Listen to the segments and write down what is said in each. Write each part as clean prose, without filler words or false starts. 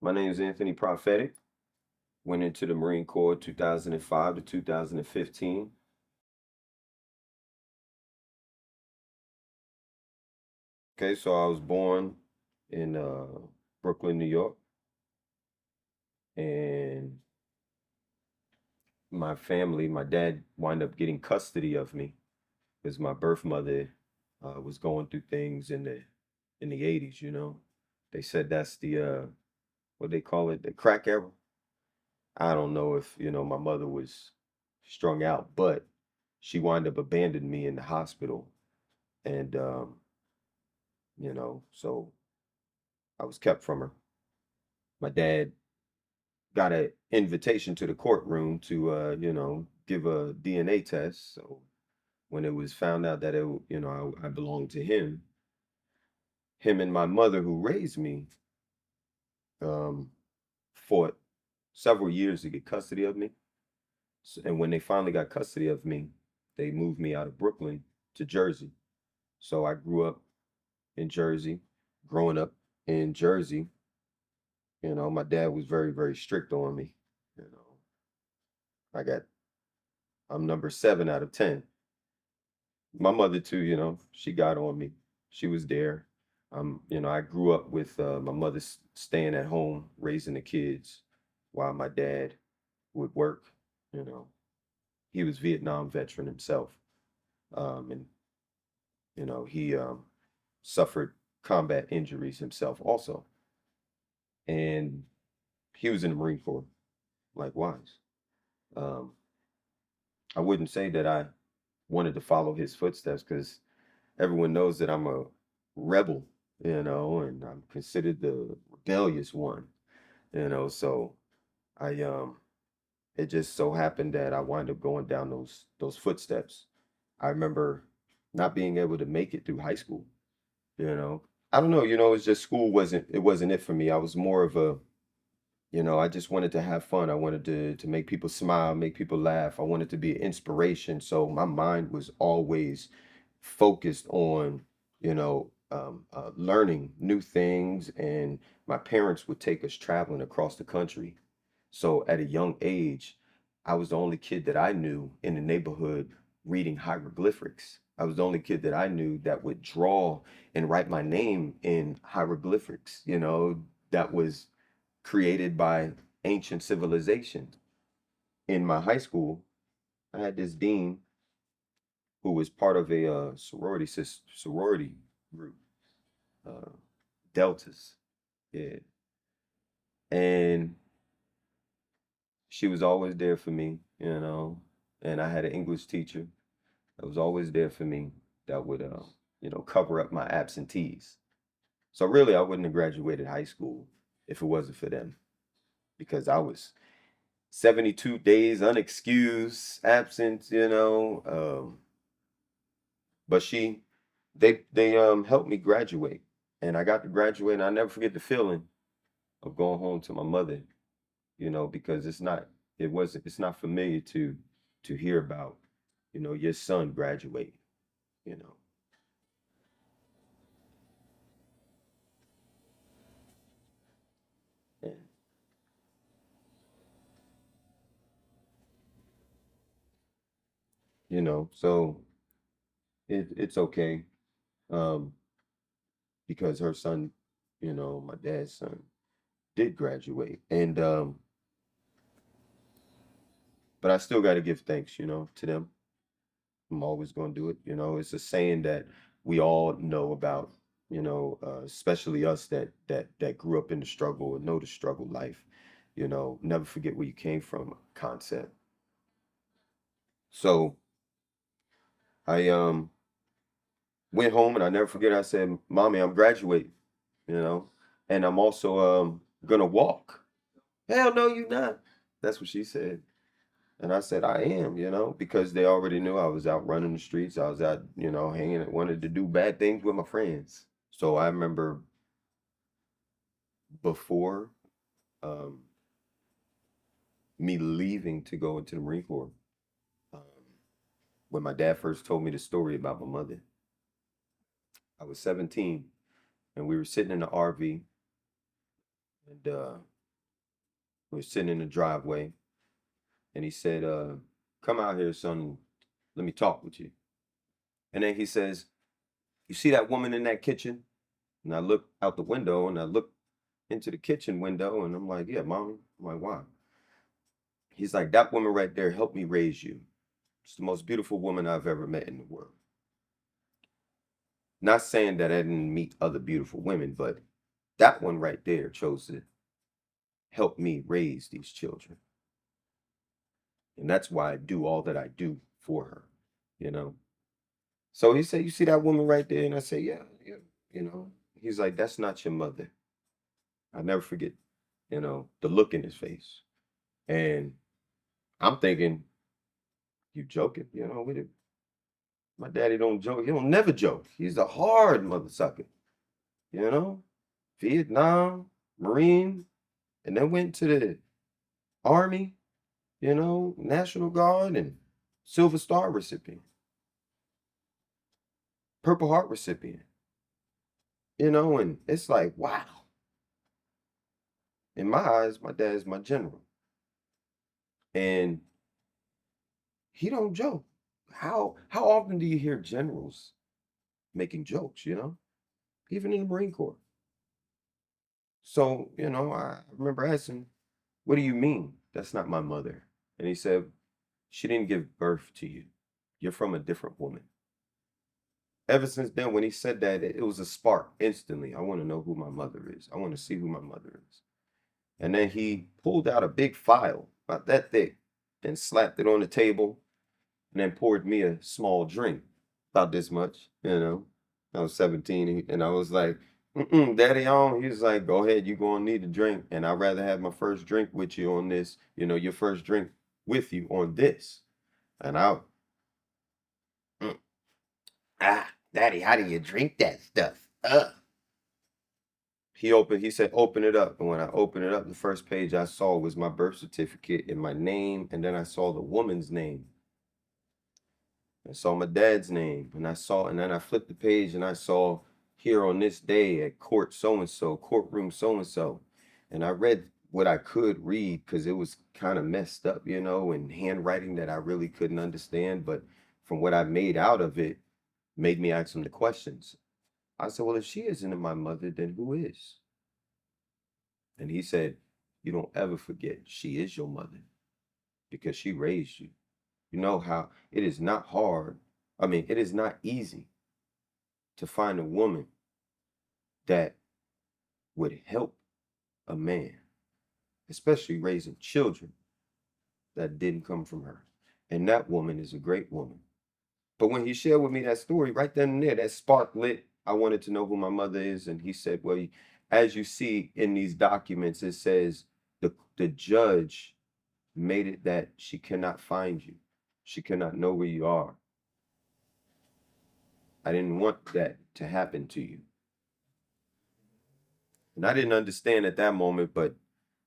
My name is Anthony Profetic. Went into the Marine Corps 2005 to 2015. Okay, so I was born in Brooklyn, New York, and my family, my dad wound up getting custody of me because my birth mother was going through things in the 80s, you know. They said that's the what they call it, the crack era. I don't know if, my mother was strung out, but she wound up abandoning me in the hospital. And so I was kept from her. My dad got an invitation to the courtroom to give a DNA test. So when it was found out that I belonged to him and my mother who raised me um fought several years to get custody of me. And when they finally got custody of me, they moved me out of Brooklyn to Jersey. So I grew up in Jersey. Growing up in Jersey, my dad was very, very strict on me. You know, I got I'm number 7 out of 10. My mother too, she got on me. She was there. I grew up with my mother staying at home, raising the kids while my dad would work. You know, he was Vietnam veteran himself. And he suffered combat injuries himself also. And he was in the Marine Corps, likewise. Um, I wouldn't say that I wanted to follow his footsteps because everyone knows that I'm a rebel, and I'm considered the rebellious one, So I it just so happened that I wound up going down those footsteps. I remember not being able to make it through high school, you know. I don't know, it's just school wasn't it for me. I was more of a I just wanted to have fun. I wanted to make people smile, make people laugh. I wanted to be an inspiration. So my mind was always focused on, learning new things. And my parents would take us traveling across the country. So at a young age, I was the only kid that I knew in the neighborhood reading hieroglyphics. I was the only kid that I knew that would draw and write my name in hieroglyphics, that was created by ancient civilization. In my high school, I had this dean who was part of a sorority group, uh, Deltas, yeah, and she was always there for me, And I had an English teacher that was always there for me that would, cover up my absentees. So really, I wouldn't have graduated high school if it wasn't for them because I was 72 days unexcused absence, but they helped me graduate. And I got to graduate and I never forget the feeling of going home to my mother, because it's not familiar to hear about, your son graduate, you know. And so it's okay. Um, because her son, my dad's son did graduate. And but I still gotta give thanks, to them. I'm always gonna do it. It's a saying that we all know about, especially us that grew up in the struggle and know the struggle life. Never forget where you came from concept. So I went home and I never forget I said, Mommy, I'm graduating, you know, and I'm also gonna walk. Hell no, you not. That's what she said. And I said, I am, because they already knew I was out running the streets. I was out, hanging, wanted to do bad things with my friends. So I remember before um, me leaving to go into the Marine Corps, um, when my dad first told me the story about my mother, I was 17 and we were sitting in the RV And we were sitting in the driveway, and he said, "Come out here, son. Let me talk with you." And then he says, "You see that woman in that kitchen?" And I look out the window, and I look into the kitchen window, and I'm like, "Yeah, mommy." I'm like, "Why?" He's like, "That woman right there helped me raise you. It's the most beautiful woman I've ever met in the world." Not saying that I didn't meet other beautiful women, but that one right there chose to help me raise these children. And that's why I do all that I do for her, you know? So he said, "You see that woman right there?" And I say, "Yeah, yeah, you know." He's like, "That's not your mother." I never forget, the look in his face. And I'm thinking, "You joking?" My daddy don't joke. He don't never joke. He's a hard mother sucker, you know? Vietnam, Marine, and then went to the Army, National Guard and Silver Star recipient, Purple Heart recipient, and it's like, wow. In my eyes, my dad is my general. And he don't joke. How often do you hear generals making jokes? Even in the Marine Corps. So, I remember asking, "What do you mean that's not my mother?" And he said, "She didn't give birth to you. You're from a different woman." Ever since then, when he said that, it was a spark instantly. I want to know who my mother is. I want to see who my mother is. And then he pulled out a big file, about that thick, and slapped it on the table, and then poured me a small drink, about this much. I was 17, and I was like, "Daddy on." He was like, "Go ahead, you gonna need a drink, and I'd rather have my first drink with you on this, your first drink with you on this." And "Mm, Daddy, how do you drink that stuff?" He said, "Open it up." And when I opened it up, the first page I saw was my birth certificate and my name, and then I saw the woman's name. I saw my dad's name, and then I flipped the page and I saw, "Here on this day at court so and so, courtroom so and so." And I read what I could read because it was kind of messed up, and handwriting that I really couldn't understand. But from what I made out of it, made me ask him the questions. I said, "Well, if she isn't my mother, then who is?" And he said, "You don't ever forget she is your mother because she raised you. You know how it is not hard. I mean, it is not easy to find a woman that would help a man, especially raising children that didn't come from her. And that woman is a great woman." But when he shared with me that story, right then and there, that spark lit. I wanted to know who my mother is. And he said, "Well, as you see in these documents, it says the judge made it that she cannot find you. She cannot know where you are. I didn't want that to happen to you." And I didn't understand at that moment, but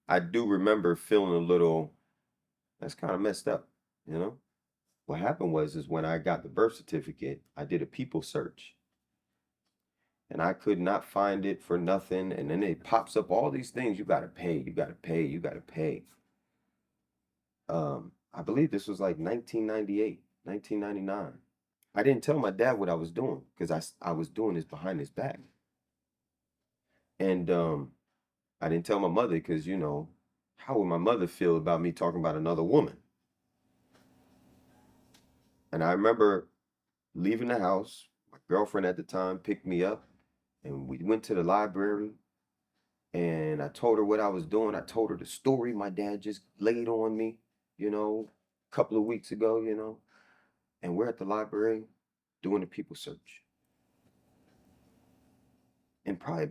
I do remember feeling a little, that's kind of messed up, you know? What happened was is when I got the birth certificate, I did a people search and I could not find it for nothing. And then it pops up all these things. You gotta pay, you gotta pay, you gotta pay. I believe this was like 1998, 1999. I didn't tell my dad what I was doing because I was doing this behind his back. And I didn't tell my mother because, how would my mother feel about me talking about another woman? And I remember leaving the house. My girlfriend at the time picked me up and we went to the library and I told her what I was doing. I told her the story my dad just laid on me, a couple of weeks ago. And we're at the library doing a people search. And probably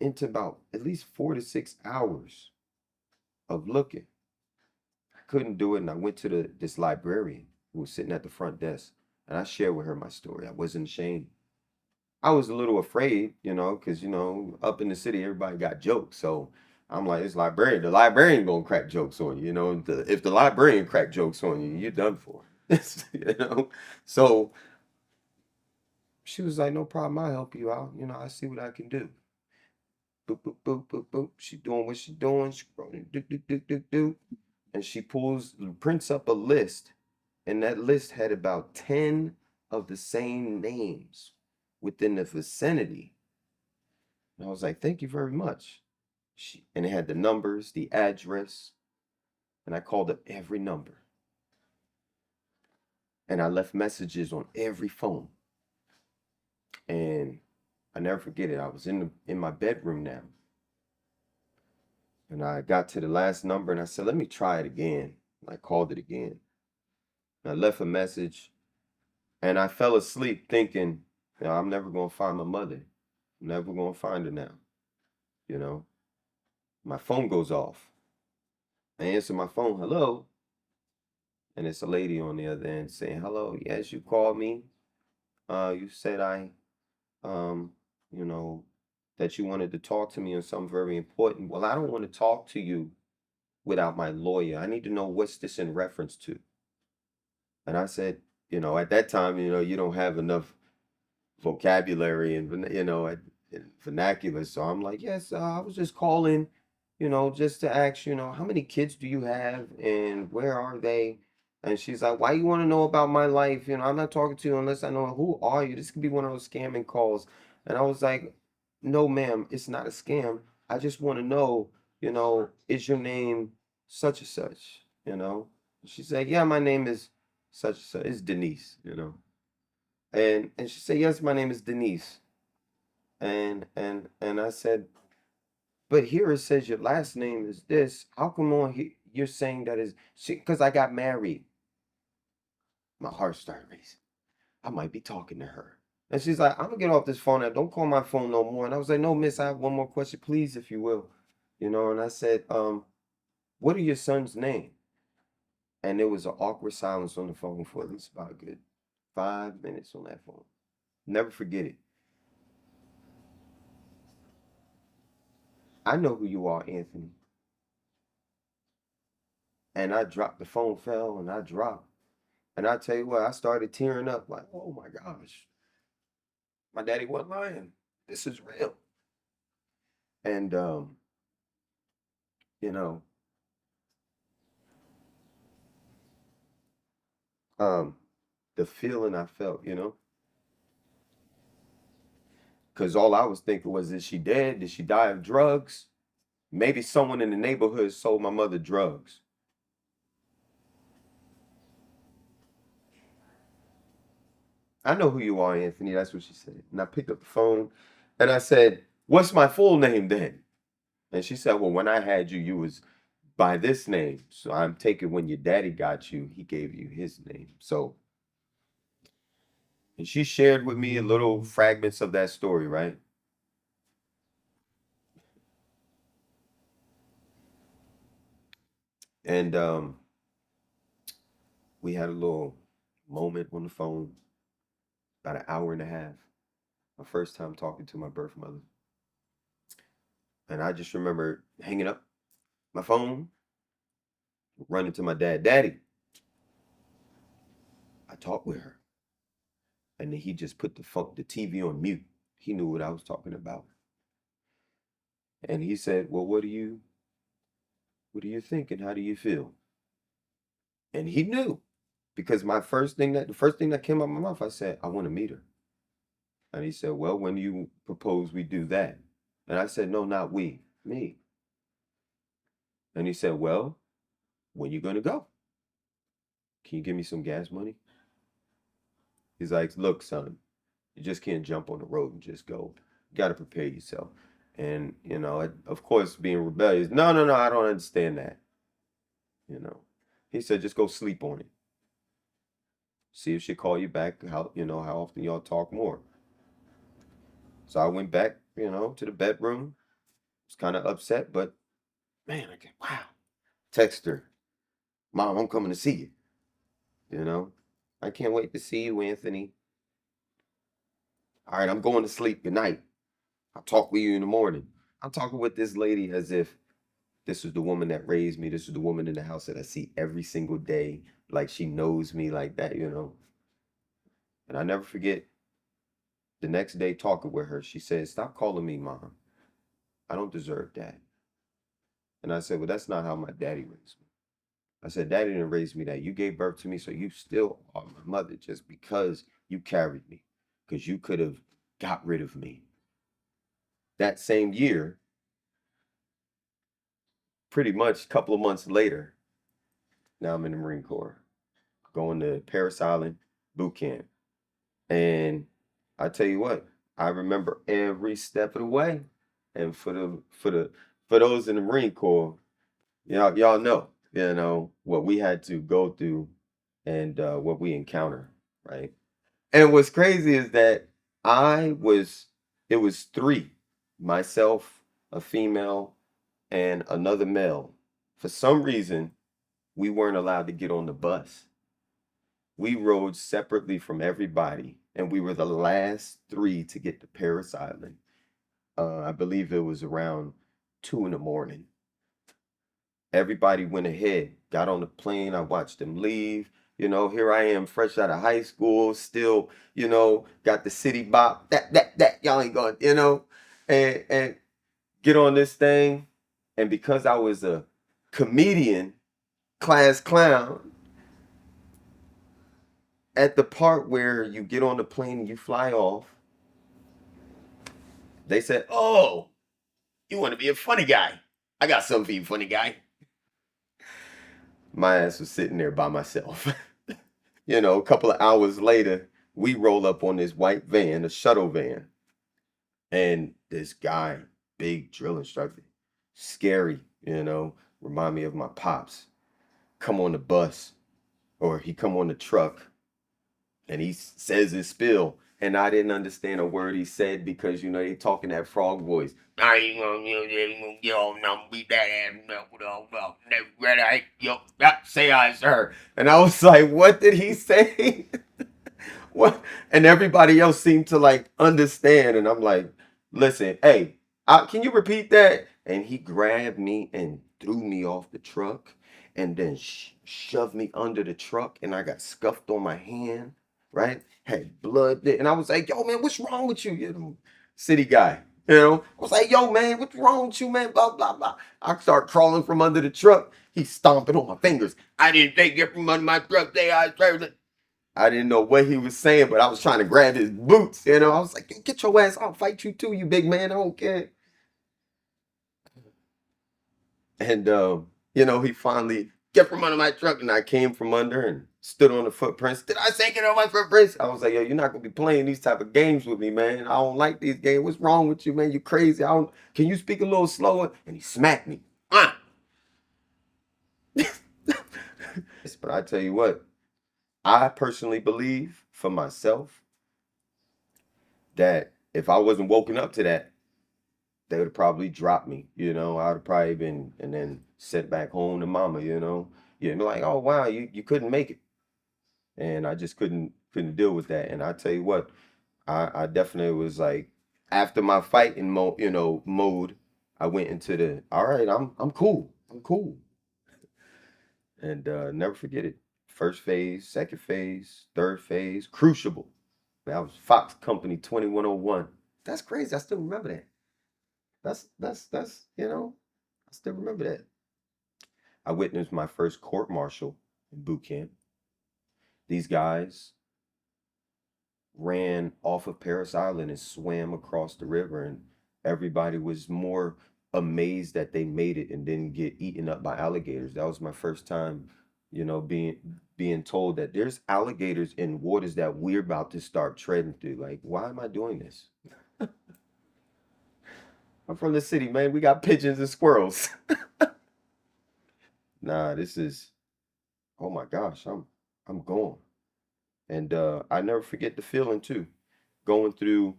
into about at least 4 to 6 hours of looking. I couldn't do it, and I went to this librarian who was sitting at the front desk, and I shared with her my story. I wasn't ashamed. I was a little afraid, because up in the city, everybody got jokes. So I'm like, this librarian, the librarian gonna crack jokes on you. If the librarian crack jokes on you, you're done for. you know. So she was like, "No problem, I'll help you out. I see what I can do." boop, boop, boop, boop, boop. She doing what she doing. She scrolling, do, do, do, do, do. And she prints up a list. And that list had about 10 of the same names within the vicinity. And I was like, thank you very much. And it had the numbers, the address, and I called up every number. And I left messages on every phone. And I never forget it. I was in my bedroom now. And I got to the last number and I said, let me try it again. I called it again. And I left a message and I fell asleep thinking, you know, I'm never going to find my mother. I'm never going to find her now. You know, my phone goes off. I answer my phone, hello. And it's a lady on the other end saying, hello, yes, you called me. You said um, you know, that you wanted to talk to me on something very important. Well, I don't want to talk to you without my lawyer. I need to know what's this in reference to. And I said, you know, at that time, you know, you don't have enough vocabulary and, you know, and vernacular. So I'm like, yes, I was just calling, you know, just to ask, you know, how many kids do you have and where are they? And she's like, why you want to know about my life? You know, I'm not talking to you unless I know who are you. This could be one of those scamming calls. And I was like, no, ma'am, it's not a scam. I just want to know, you know, is your name such and such? You know? She said, yeah, my name is such and such. It's Denise, you know. And she said, yes, my name is Denise. And I said, but here it says your last name is this. How come on here you're saying that is she? Because I got married. My heart started racing. I might be talking to her. And she's like, I'm gonna get off this phone now. Don't call my phone no more. And I was like, no, miss, I have one more question, please, if you will. You know, and I said, what are your son's name? And there was an awkward silence on the phone for at least about a good 5 minutes on that phone. Never forget it. I know who you are, Anthony. And I dropped, the phone fell and I dropped. And I tell you what, I started tearing up like, oh my gosh, my daddy wasn't lying. This is real. And you know, um, the feeling I felt, you know, because all I was thinking was, is she dead? Did she die of drugs? Maybe someone in the neighborhood sold my mother drugs. I know who you are, Anthony. That's what she said. And I picked up the phone and I said, what's my full name then? And she said, well, when I had you, you was by this name. So I'm taking when your daddy got you, he gave you his name. So, and she shared with me a little fragments of that story, right? And we had a little moment on the phone, about an hour and a half. My first time talking to my birth mother. And I just remember hanging up my phone, running to my dad, Daddy. I talked with her. And then he just put the TV on mute. He knew what I was talking about. And he said, well, what do you think and how do you feel? And he knew because the first thing that came out of my mouth, I said, I want to meet her. And he said, well, when do you propose we do that? And I said, no, not we, me. And he said, well, when you gonna go? Can you give me some gas money? He's like, look, son, you just can't jump on the road and just go. You got to prepare yourself. And, you know, of course, being rebellious, no, no, no, I don't understand that. You know, he said, just go sleep on it. See if she call you back, how, you know, how often y'all talk more. So I went back, you know, to the bedroom. Was kind of upset, but man, I get, wow. Text her, Mom, I'm coming to see you. You know, I can't wait to see you, Anthony. All right, I'm going to sleep. Good night. I'll talk with you in the morning. I'm talking with this lady as if this is the woman that raised me. This is the woman in the house that I see every single day. Like she knows me like that, you know. And I never forget the next day talking with her. She said, stop calling me mom. I don't deserve that. And I said, well, that's not how my daddy raised me. I said, daddy didn't raise me that. You gave birth to me, so you still are my mother just because you carried me. Because you could have got rid of me. That same year, pretty much a couple of months later, now I'm in the Marine Corps, going to Parris Island boot camp. And I tell you what, I remember every step of the way. And for those in the Marine Corps, y'all know, what we had to go through and what we encounter, right? And what's crazy is that it was three, myself, a female, and another male. For some reason, we weren't allowed to get on the bus. We rode separately from everybody, and we were the last three to get to Parris Island. I believe it was around 2 in the morning. Everybody went ahead, got on the plane. I watched them leave. Here I am, fresh out of high school, still, got the city bop. That, y'all ain't going, and get on this thing. And because I was a comedian, class clown, at the part where you get on the plane and you fly off, they said, "Oh, you want to be a funny guy? I got something for you, funny guy." My ass was sitting there by myself. A couple of hours later, we roll up on this white van, a shuttle van, and this guy, big drill instructor, scary, remind me of my pops, come on the bus, or he come on the truck, and he says his spill, and I didn't understand a word he said because they talking that frog voice. I ain't gonna beat that ass. Say I, sir. And I was like, what did he say? What? And everybody else seemed to like understand, and I'm like, listen, hey, can you repeat that? And he grabbed me and threw me off the truck, and then shoved me under the truck, and I got scuffed on my hand, right? Had blood there. And I was like, yo, man, what's wrong with you? City guy. I was like, yo, man, what's wrong with you, man? Blah, blah, blah. I start crawling from under the truck. He's stomping on my fingers. I didn't take it from under my truck. I didn't know what he was saying, but I was trying to grab his boots. I was like, get your ass, I'll fight you too, you big man. I don't care. And, he finally get from under my truck, and I came from under and stood on the footprints. Did I say get on my footprints? I was like, yo, you're not going to be playing these type of games with me, man. I don't like these games. What's wrong with you, man? You crazy. Can you speak a little slower? And he smacked me. But I tell you what, I personally believe for myself that if I wasn't woken up to that, they would have probably dropped me. I would have probably been and then sent back home to mama. Be like, oh wow, you couldn't make it, and I just couldn't deal with that. And I tell you what, I definitely was like, after my fighting mode, I went into the all right. I'm cool. I'm cool, and never forget it. First phase, second phase, third phase, crucible. That was Fox Company 2101. That's crazy. I still remember that. That's I still remember that. I witnessed my first court martial in boot camp. These guys ran off of Parris Island and swam across the river, and everybody was more amazed that they made it and didn't get eaten up by alligators. That was my first time, being told that there's alligators in waters that we're about to start treading through. Like, why am I doing this? I'm from the city, man. We got pigeons and squirrels. Nah, this is, oh my gosh, I'm gone. And I never forget the feeling too, going through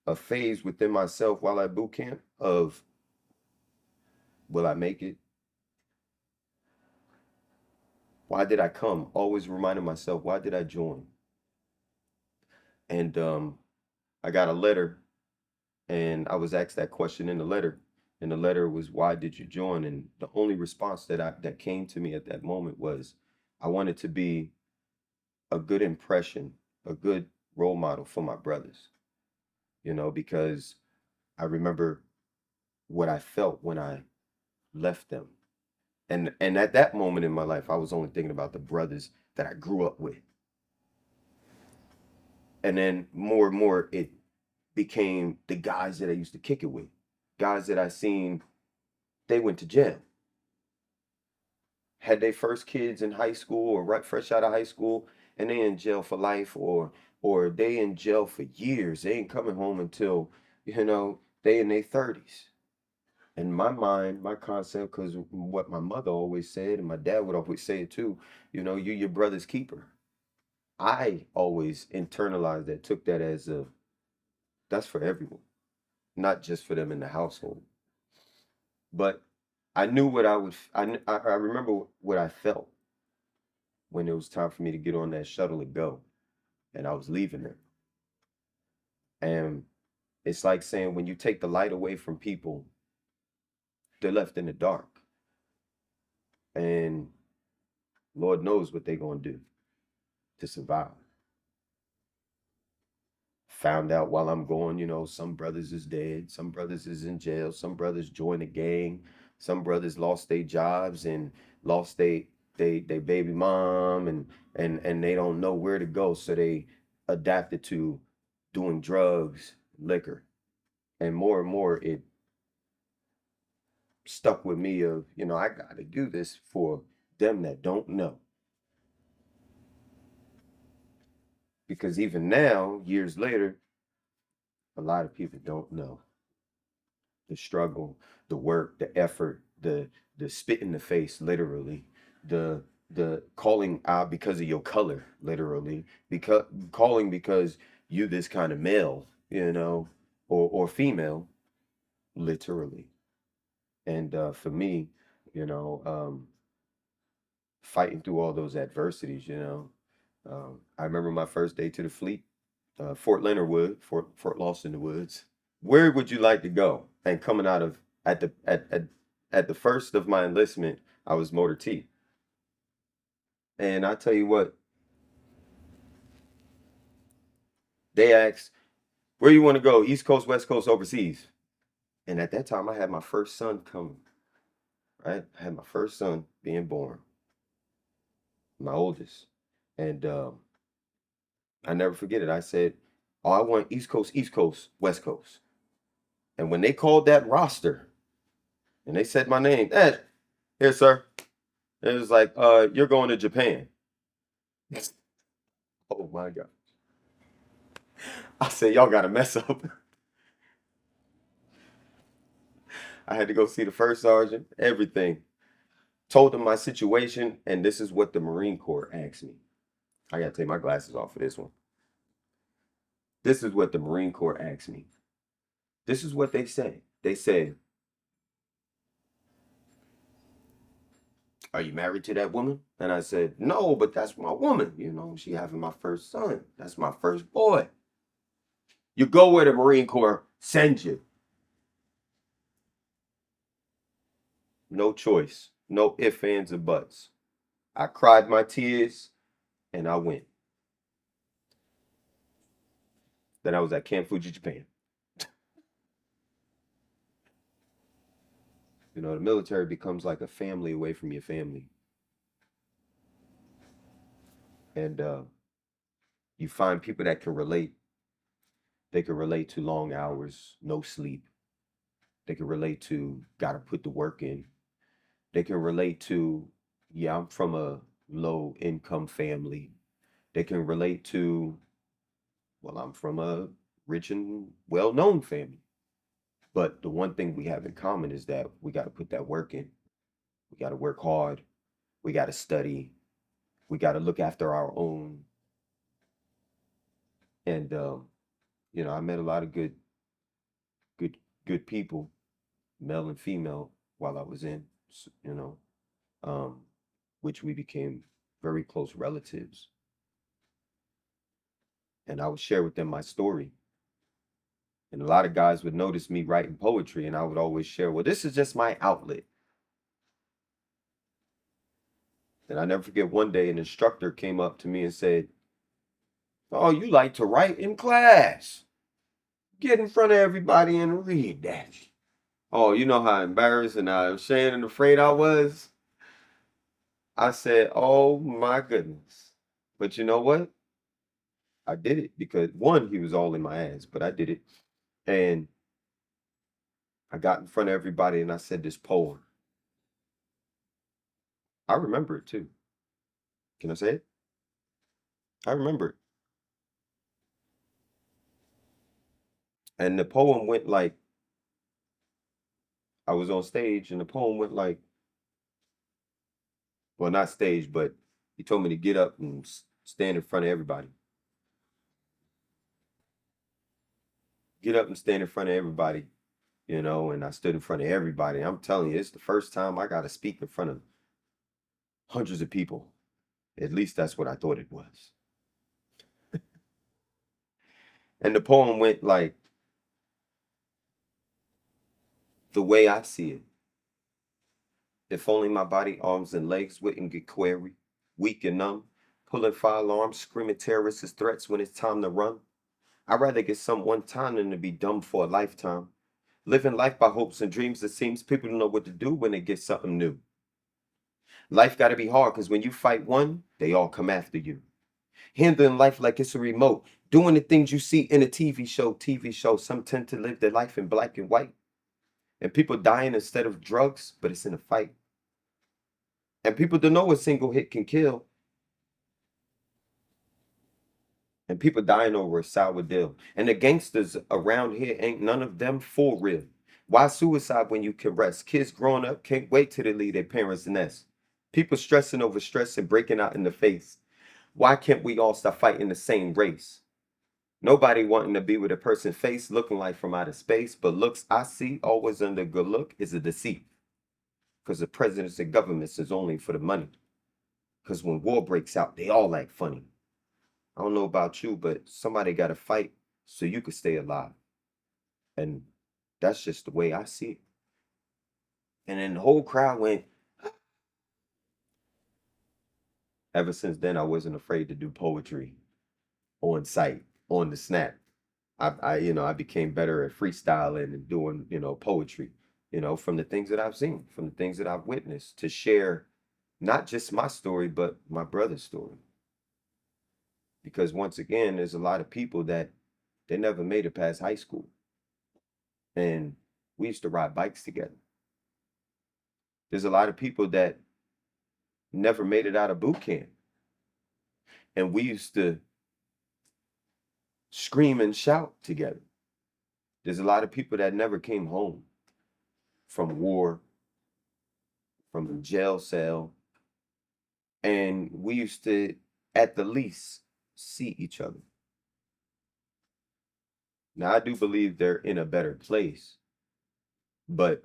a phase within myself while at boot camp of, will I make it? Why did I come? Always reminding myself, why did I join? And I got a letter, and I was asked that question in the letter. And the letter was, why did you join? And the only response that came to me at that moment was, I wanted to be a good impression, a good role model for my brothers, because I remember what I felt when I left them. And at that moment in my life, I was only thinking about the brothers that I grew up with. And then more and more, it became the guys that I used to kick it with, guys that I seen, they went to jail, had their first kids in high school or right fresh out of high school, and they in jail for life, or they in jail for years. They ain't coming home until, they in their 30s. In my mind, my concept, because what my mother always said, and my dad would always say it too, you're your brother's keeper. I always internalized that, took that as that's for everyone, not just for them in the household. But I knew what I would, I remember what I felt when it was time for me to get on that shuttle and go, and I was leaving there. And it's like saying when you take the light away from people, they're left in the dark. And Lord knows what they're going to do to survive. Found out while I'm going, some brothers is dead, some brothers is in jail, some brothers joined a gang, some brothers lost their jobs and lost they baby mom, and they don't know where to go, so they adapted to doing drugs, liquor. And more it stuck with me of, I got to do this for them that don't know. Because even now, years later, a lot of people don't know the struggle, the work, the effort, the spit in the face, literally, the calling out because of your color, literally, because calling because you this kind of male, or female, literally. And for me, you know, um, fighting through all those adversities, I remember my first day to the fleet, Fort Leonard Wood, Fort Lost in the Woods. Where would you like to go? And coming out of at the first of my enlistment, I was Motor T. And I tell you what, they asked, where you want to go? East Coast, West Coast, overseas. And at that time, I had my first son coming, right? I had my first son being born, my oldest. And I never forget it. I said, oh, I want East Coast, West Coast. And when they called that roster and they said my name, here, sir. It was like, you're going to Japan. Oh my God. I said, y'all got to mess up. I had to go see the first sergeant, everything. Told him my situation, and this is what the Marine Corps asked me. I got to take my glasses off for this one. This is what the Marine Corps asked me. This is what they say. They say, are you married to that woman? And I said, no, but that's my woman. She having my first son. That's my first boy. You go where the Marine Corps sends you. No choice. No ifs, ands, or buts. I cried my tears and I went. Then I was at Camp Fuji, Japan. The military becomes like a family away from your family. And you find people that can relate. They can relate to long hours, no sleep. They can relate to got to put the work in. They can relate to, yeah, I'm from a low income family. They can relate to, well, I'm from a rich and well known family. But the one thing we have in common is that we got to put that work in. We got to work hard. We got to study. We got to look after our own. And I met a lot of good, good people, male and female, while I was in, you know, um, which we became very close relatives. And I would share with them my story. And a lot of guys would notice me writing poetry, and I would always share, well, this is just my outlet. And I never forget one day an instructor came up to me and said, oh, you like to write in class. Get in front of everybody and read that. Oh, you know how embarrassed and how ashamed and afraid I was? I said, "Oh my goodness." But you know what? I did it because one, he was all in my ass, but I did it. And I got in front of everybody and I said this poem. I remember it too. Can I say it? I remember it. And the poem went like, I was on stage and the poem went like, well, not stage, but he told me to get up and stand in front of everybody. Get up and stand in front of everybody, and I stood in front of everybody. I'm telling you, it's the first time I got to speak in front of hundreds of people. At least that's what I thought it was. And the poem went like, the way I see it. If only my body, arms, and legs wouldn't get query, weak and numb, pulling fire alarms, screaming terrorist threats when it's time to run. I'd rather get some one time than to be dumb for a lifetime. Living life by hopes and dreams, it seems people don't know what to do when they get something new. Life gotta be hard because when you fight one, they all come after you. Handling life like it's a remote, doing the things you see in a TV show. TV show, some tend to live their life in black and white. And people dying instead of drugs, but it's in a fight. And people don't know a single hit can kill. And people dying over a sour deal. And the gangsters around here ain't none of them for real. Why suicide when you can rest? Kids growing up can't wait till they leave their parents' nest. People stressing over stress and breaking out in the face. Why can't we all stop fighting the same race? Nobody wanting to be with a person face looking like from outer space, but looks I see always under good look is a deceit. Because the presidents and governments is only for the money. Because when war breaks out, they all act funny. I don't know about you, but somebody got to fight so you could stay alive. And that's just the way I see it. And then the whole crowd went. Ever since then, I wasn't afraid to do poetry on site, on the snap. I became better at freestyling and doing, poetry, from the things that I've seen, from the things that I've witnessed, to share not just my story, but my brother's story. Because once again, there's a lot of people that they never made it past high school. And we used to ride bikes together. There's a lot of people that never made it out of boot camp. And we used to scream and shout together. There's a lot of people that never came home from war, from a jail cell. And we used to, at the least, see each other. Now, I do believe they're in a better place, but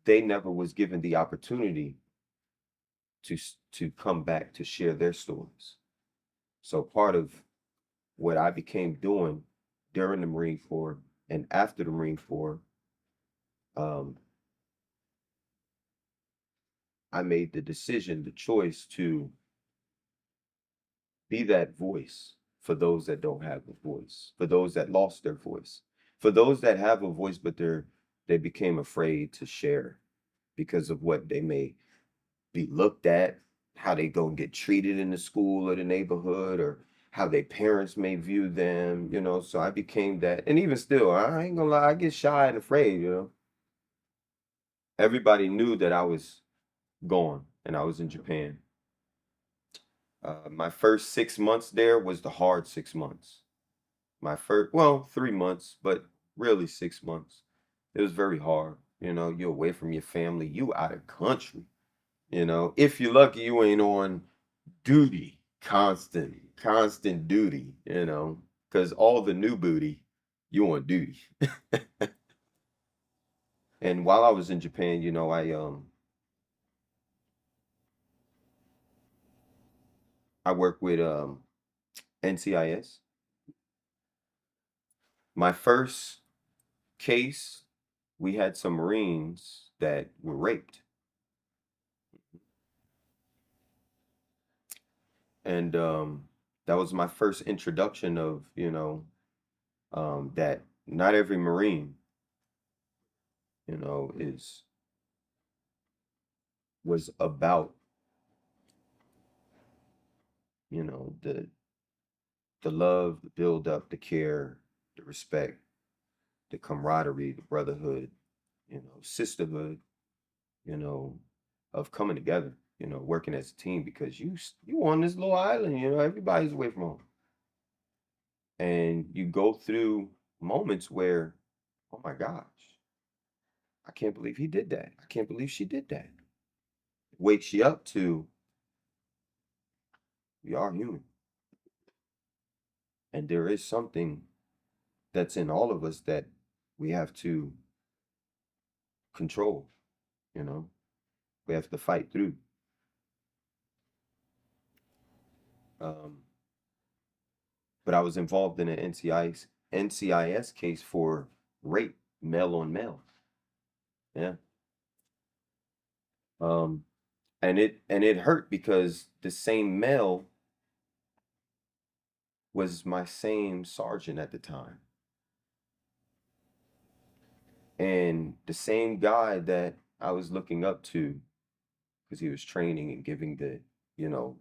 they never was given the opportunity to come back to share their stories. So part of what I became doing during the Marine Corps and after the Marine Corps, um, I made the decision, the choice to be that voice for those that don't have a voice, for those that lost their voice, for those that have a voice but they became afraid to share because of what they may be looked at, how they go and get treated in the school or the neighborhood, or how their parents may view them. So I became that. And even still, I ain't gonna lie, I get shy and afraid. Everybody knew that I was gone and I was in Japan. My first 6 months there was the hard 6 months. My first, well, 3 months, but really 6 months. It was very hard. You're away from your family, you out of country. If you're lucky, you ain't on duty, constant duty, because all the new booty, you on duty. And while I was in Japan, I worked with NCIS. My first case, we had some Marines that were raped. And that was my first introduction of, that not every Marine is was about, the love, the build up, the care, the respect, the camaraderie, the brotherhood, sisterhood, you know, of coming together, working as a team because you on this little island, everybody's away from home. And you go through moments where, oh my gosh, I can't believe he did that. I can't believe she did that. It wakes you up to we are human. And there is something that's in all of us that we have to control, you know. We have to fight through. Um, but I was involved in an NCIS case for rape, male on male. Yeah. Um, and it hurt because the same male was my same sergeant at the time. And the same guy that I was looking up to because he was training and giving you know,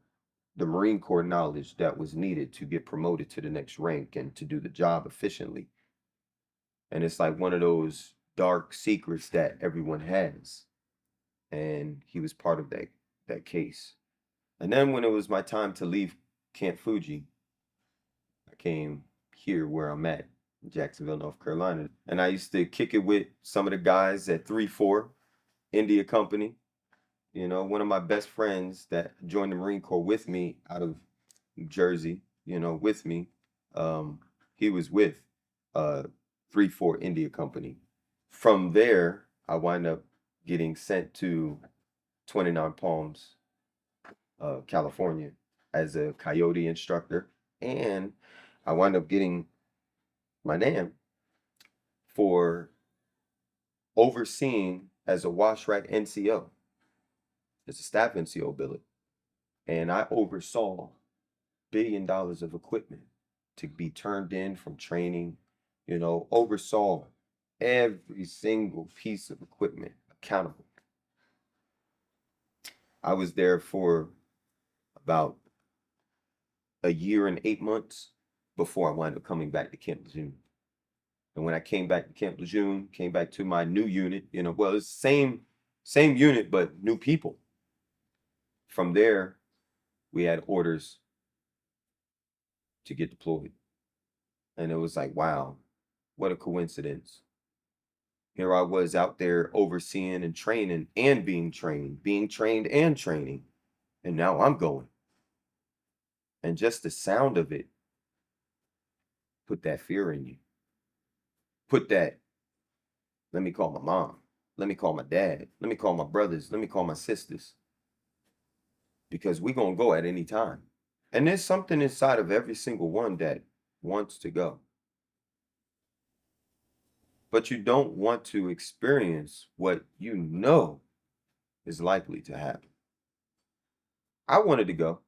the Marine Corps knowledge that was needed to get promoted to the next rank and to do the job efficiently. And it's like one of those dark secrets that everyone has. And he was part of that case. And then when it was my time to leave Camp Fuji, I came here where I'm at, in Jacksonville, North Carolina. And I used to kick it with some of the guys at 3-4 India Company. One of my best friends that joined the Marine Corps with me out of New Jersey, with me, he was with uh 3-4 India Company. From there, I wind up getting sent to 29 Palms, California, as a coyote instructor, and I wind up getting my name for overseeing as a wash rack NCO, as a staff NCO billet, and I oversaw $1 billion of equipment to be turned in from training, oversaw every single piece of equipment accountable. I was there for about a year and 8 months before I wound up coming back to Camp Lejeune. And when I came back to Camp Lejeune, came back to my new unit, well, it's same unit, but new people. From there, we had orders to get deployed. And it was like, wow, what a coincidence. Here I was out there overseeing and training and being trained and training. And now I'm going. And just the sound of it put that fear in you. Put that, let me call my mom. Let me call my dad. Let me call my brothers. Let me call my sisters. Because we're going to go at any time. And there's something inside of every single one that wants to go. But you don't want to experience what you know is likely to happen. I wanted to go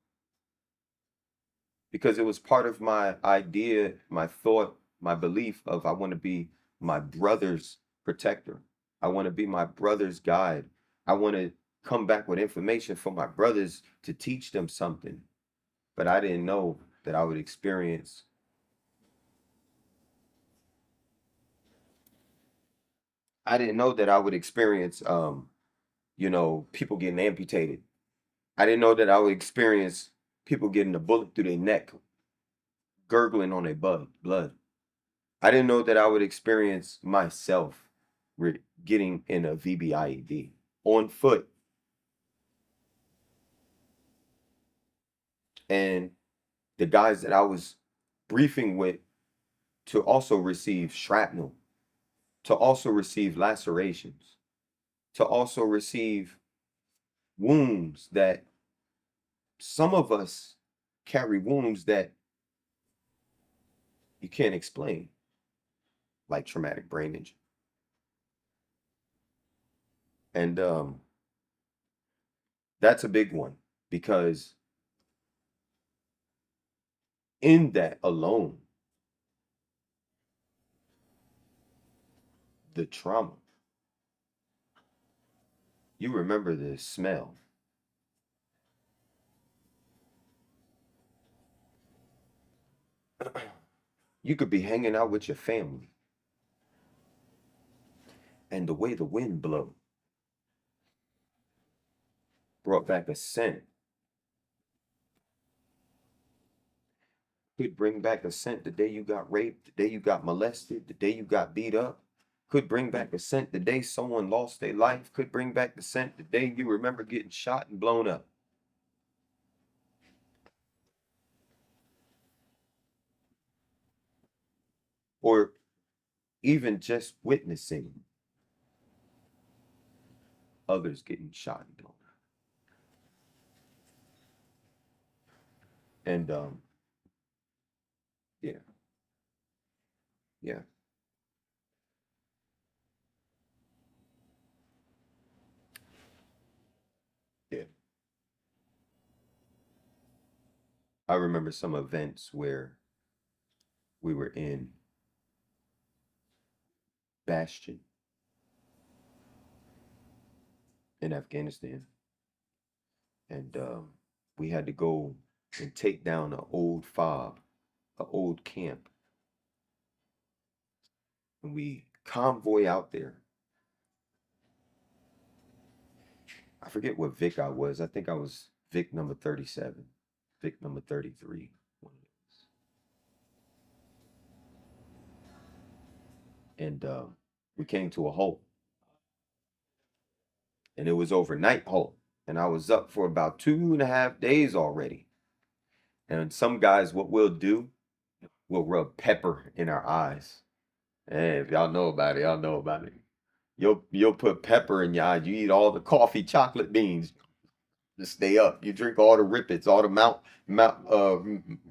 because it was part of my idea, my thought, my belief of I want to be my brother's protector. I want to be my brother's guide. I want to come back with information for my brothers to teach them something. But I didn't know that I would experience people getting amputated. I didn't know that I would experience people getting a bullet through their neck, gurgling on their blood. I didn't know that I would experience myself getting in a VBIED on foot. And the guys that I was briefing with to also receive shrapnel, to also receive lacerations, to also receive wounds that some of us carry wounds that you can't explain, like traumatic brain injury. And that's a big one because in that alone, the trauma, You remember the smell. You could be hanging out with your family, and the way the wind blew brought back a scent. Could bring back a scent the day you got raped, the day you got molested, the day you got beat up. Could bring back a scent the day someone lost their life. Could bring back the scent the day you remember getting shot and blown up. Or even just witnessing others getting shot and blown up. And yeah, yeah, yeah. I remember some events where we were in Bastion in Afghanistan, and we had to go and take down an old fob, an old camp, and we convoy out there. I forget what Vic I was. I think I was Vic number 37, Vic number 33. One of those. And we came to a halt, and it was overnight halt. And I was up for about 2.5 days already. And some guys, what we'll do, we'll rub pepper in our eyes. Hey, if y'all know about it, y'all know about it. You'll put pepper in your eye. You eat all the coffee, chocolate beans to stay up. You drink all the Rippets, all the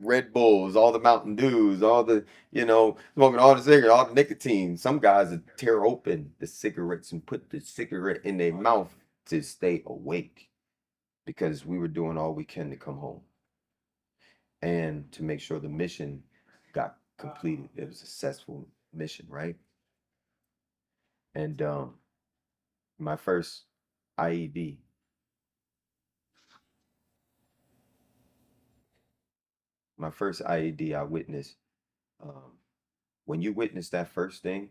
Red Bulls, all the Mountain Dews, all the smoking all the cigarettes, all the nicotine. Some guys would tear open the cigarettes and put the cigarette in their mouth to stay awake because we were doing all we can to come home and to make sure the mission got completed. It was a successful mission, right? And my first IED, my first IED I witnessed. Um, when you witness that first thing,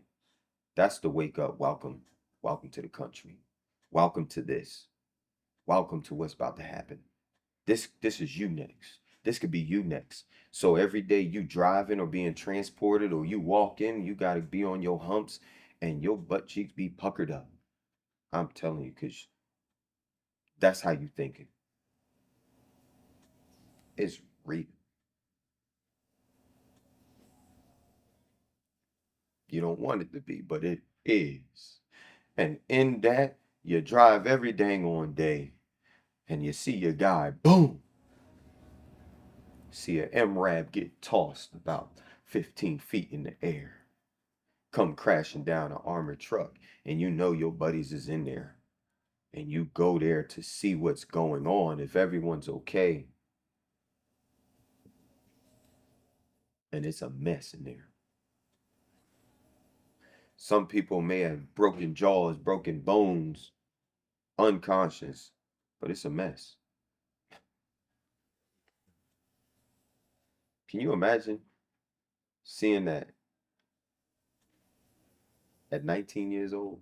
that's the wake up. Welcome, welcome to the country. Welcome to this. Welcome to what's about to happen. This is you next. This could be you next. So every day you driving or being transported or you walk in, you gotta be on your humps and your butt cheeks be puckered up. I'm telling you, cause that's how you thinking. It's real. You don't want it to be, but it is. And in that, you drive every dang on day and you see your guy, boom, see a MRAB get tossed about 15 feet in the air, come crashing down an armored truck, and you know your buddies is in there. And you go there to see what's going on, if everyone's okay, and it's a mess in there. Some people may have broken jaws, broken bones, unconscious, but it's a mess. Can you imagine seeing that at 19 years old,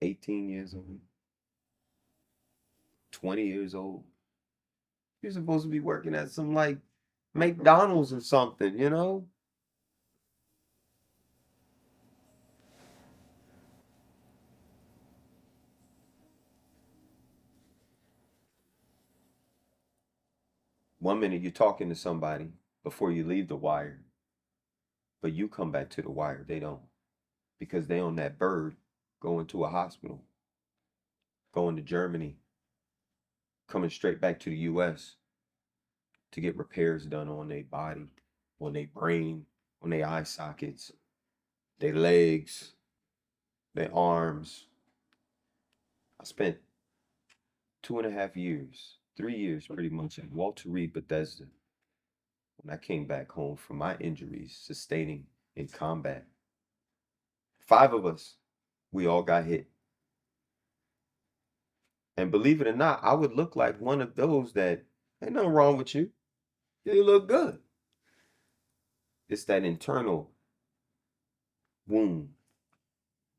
18 years old, 20 years old? You're supposed to be working at some like McDonald's or something, you know? One minute you're talking to somebody before you leave the wire, but you come back to the wire. They don't because they on that bird going to a hospital, going to Germany, coming straight back to the US to get repairs done on their body, on their brain, on their eye sockets, their legs, their arms. I spent 2.5 years, 3 years pretty much at Walter Reed Bethesda when I came back home from my injuries sustaining in combat. Five of us, we all got hit. And believe it or not, I would look like one of those that ain't nothing wrong with you. You look good. It's that internal wound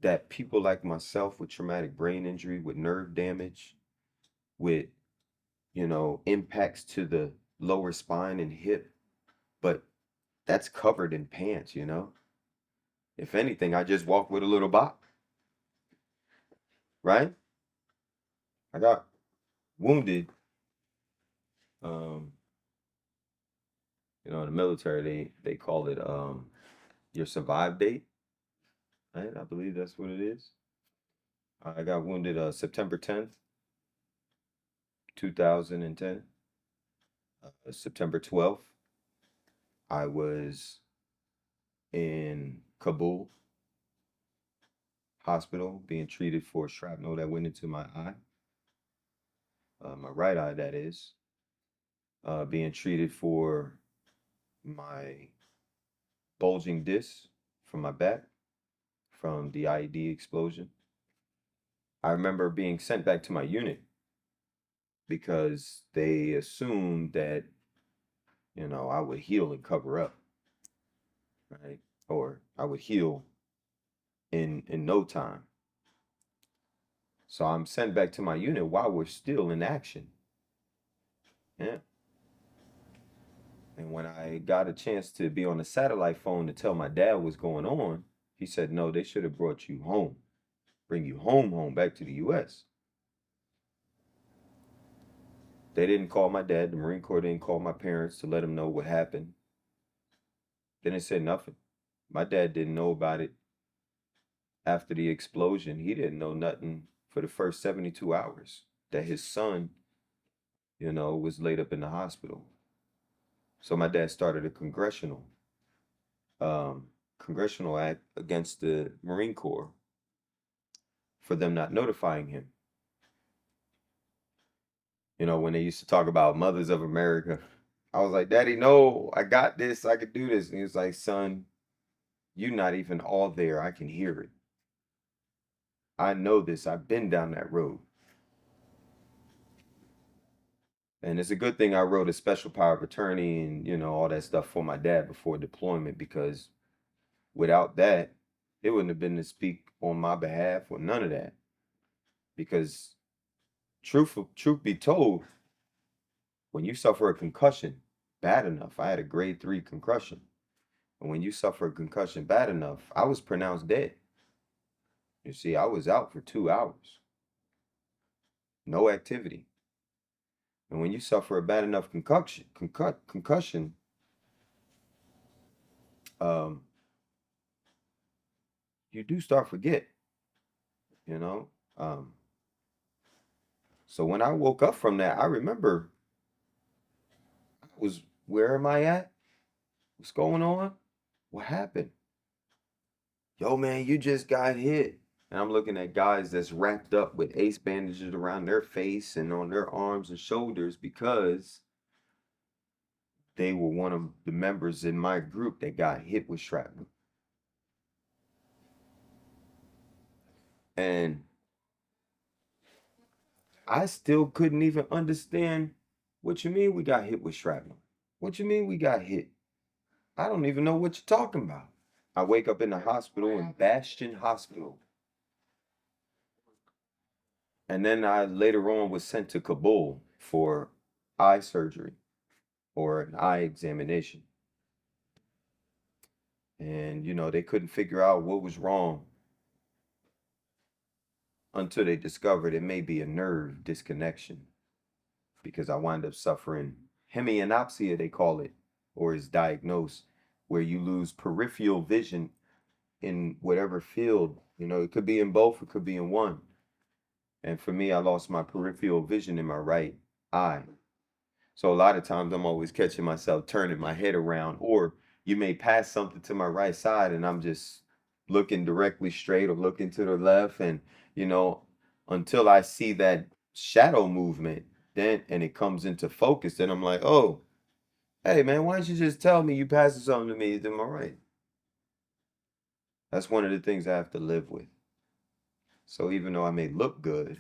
that people like myself with traumatic brain injury, with nerve damage, with, impacts to the lower spine and hip, but that's covered in pants. If anything, I just walk with a little bop, right? I got wounded. Um, in the military, they call it your survive date, right? I believe that's what it is. I got wounded September 10th, 2010. September 12th, I was in Kabul hospital being treated for shrapnel that went into my eye, my right eye, that is, being treated for my bulging disc from my back from the IED explosion. I remember being sent back to my unit because they assumed that, I would heal and cover up, right? Or I would heal in no time. So I'm sent back to my unit while we're still in action. Yeah. And when I got a chance to be on a satellite phone to tell my dad what's going on, he said, no, they should have brought you home, bring you home, back to the US. They didn't call my dad. The Marine Corps didn't call my parents to let them know what happened. They didn't say nothing. My dad didn't know about it after the explosion. He didn't know nothing for the first 72 hours that his son, was laid up in the hospital. So my dad started a um, congressional act against the Marine Corps for them not notifying him. When they used to talk about mothers of America, I was like, Daddy, no, I got this. I could do this. And he was like, son, you're not even all there. I can hear it. I know this. I've been down that road. And it's a good thing I wrote a special power of attorney and, all that stuff for my dad before deployment, because without that, it wouldn't have been to speak on my behalf or none of that. Because truth be told, when you suffer a concussion bad enough, I had a grade 3 concussion. And when you suffer a concussion bad enough, I was pronounced dead. You see, I was out for 2 hours, no activity. And when you suffer a bad enough concussion, um, you do start forget, you know. Um, so when I woke up from that, I remember I was, where am I at? What's going on? What happened? Yo, man, you just got hit. And I'm looking at guys that's wrapped up with ace bandages around their face and on their arms and shoulders because they were one of the members in my group that got hit with shrapnel. And I still couldn't even understand, what you mean we got hit with shrapnel? What you mean we got hit? I don't even know what you're talking about. I wake up in the hospital in Bastion Hospital. And then I later on was sent to Kabul for eye surgery or an eye examination. And, they couldn't figure out what was wrong until they discovered it may be a nerve disconnection, because I wind up suffering hemianopsia, they call it, or is diagnosed, where you lose peripheral vision in whatever field. It could be in both, it could be in one. And for me, I lost my peripheral vision in my right eye. So a lot of times I'm always catching myself turning my head around, or you may pass something to my right side and I'm just looking directly straight or looking to the left. And, you know, until I see that shadow movement, then and it comes into focus, then I'm like, oh, hey man, why don't you just tell me you passing something to me to my right? That's one of the things I have to live with. So even though I may look good,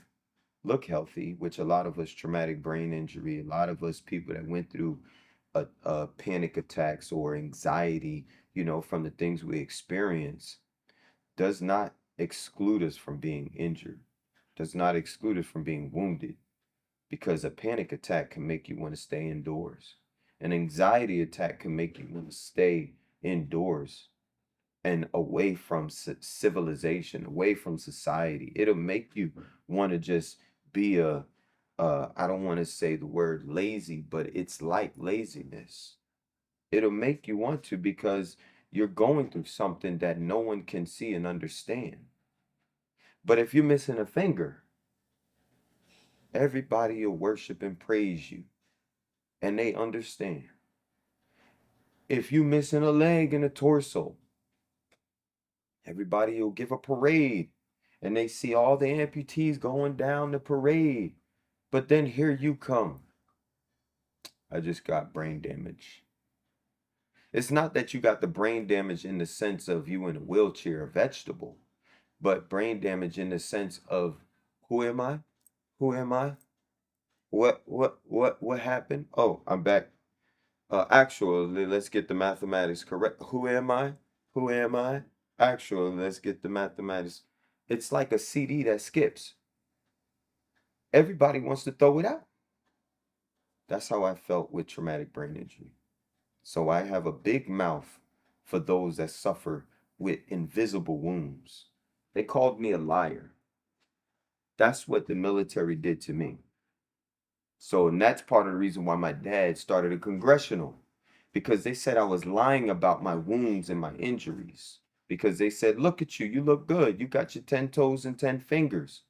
look healthy, which a lot of us traumatic brain injury, a lot of us people that went through a panic attacks or anxiety, from the things we experience, does not exclude us from being injured, does not exclude us from being wounded, because a panic attack can make you want to stay indoors. An anxiety attack can make you want to stay indoors and away from civilization, away from society. It'll make you want to just be I don't want to say the word lazy, but it's like laziness. It'll make you want to, because you're going through something that no one can see and understand. But if you're missing a finger, everybody will worship and praise you, and they understand. If you missing a leg and a torso, everybody will give a parade, and they see all the amputees going down the parade. But then here you come. I just got brain damage. It's not that you got the brain damage in the sense of you in a wheelchair, a vegetable, but brain damage in the sense of, who am I? Who am I? What happened? Oh, I'm back. Actually, let's get the mathematics correct. Who am I? Who am I? Actually, let's get the mathematics. It's like a CD that skips. Everybody wants to throw it out. That's how I felt with traumatic brain injury. So I have a big mouth for those that suffer with invisible wounds. They called me a liar. That's what the military did to me. So, and that's part of the reason why my dad started a congressional, because they said I was lying about my wounds and my injuries. Because they said, look at you, you look good. You got your 10 toes and 10 fingers.